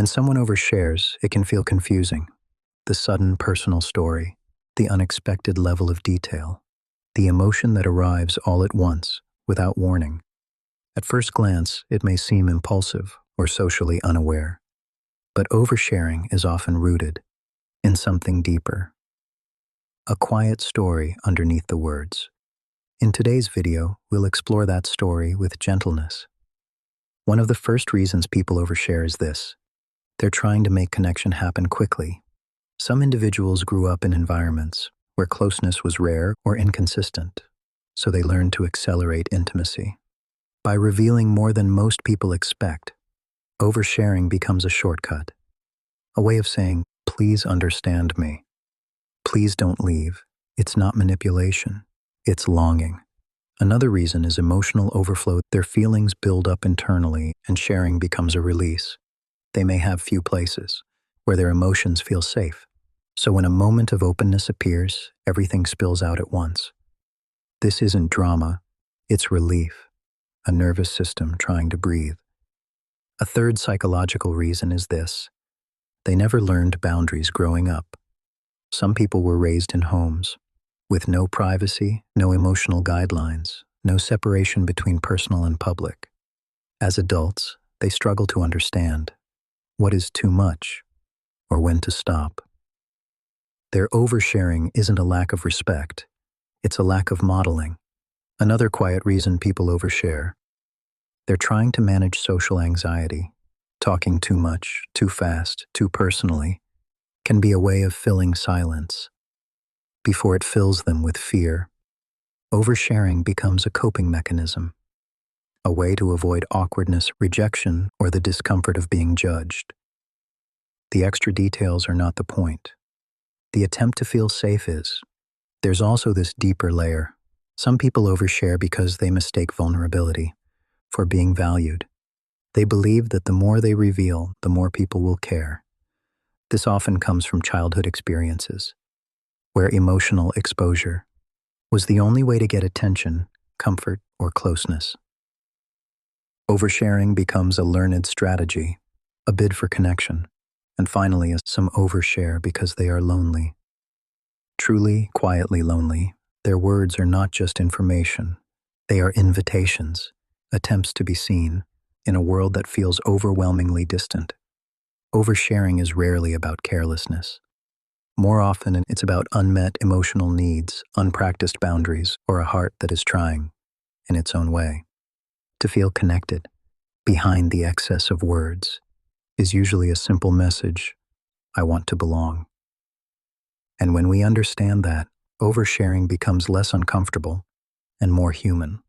When someone overshares, it can feel confusing. The sudden personal story, the unexpected level of detail, the emotion that arrives all at once, without warning. At first glance, it may seem impulsive or socially unaware. But oversharing is often rooted in something deeper. A quiet story underneath the words. In today's video, we'll explore that story with gentleness. One of the first reasons people overshare is this. They're trying to make connection happen quickly. Some individuals grew up in environments where closeness was rare or inconsistent, so they learned to accelerate intimacy. By revealing more than most people expect, oversharing becomes a shortcut, a way of saying, please understand me. Please don't leave. It's not manipulation. It's longing. Another reason is emotional overflow. Their feelings build up internally and sharing becomes a release. They may have few places where their emotions feel safe. So when a moment of openness appears, everything spills out at once. This isn't drama. It's relief, a nervous system trying to breathe. A third psychological reason is this. They never learned boundaries growing up. Some people were raised in homes with no privacy, no emotional guidelines, no separation between personal and public. As adults, they struggle to understand what is too much or when to stop. Their oversharing isn't a lack of respect, it's a lack of modeling. Another quiet reason people overshare. They're trying to manage social anxiety. Talking too much, too fast, too personally can be a way of filling silence before it fills them with fear. Oversharing becomes a coping mechanism, a way to avoid awkwardness, rejection, or the discomfort of being judged. The extra details are not the point. The attempt to feel safe is. There's also this deeper layer. Some people overshare because they mistake vulnerability for being valued. They believe that the more they reveal, the more people will care. This often comes from childhood experiences, where emotional exposure was the only way to get attention, comfort, or closeness. Oversharing becomes a learned strategy, a bid for connection, and finally, some overshare because they are lonely. Truly, quietly lonely, their words are not just information. They are invitations, attempts to be seen, in a world that feels overwhelmingly distant. Oversharing is rarely about carelessness. More often, it's about unmet emotional needs, unpracticed boundaries, or a heart that is trying, in its own way, to feel connected. Behind the excess of words is usually a simple message, I want to belong. And when we understand that, oversharing becomes less uncomfortable and more human.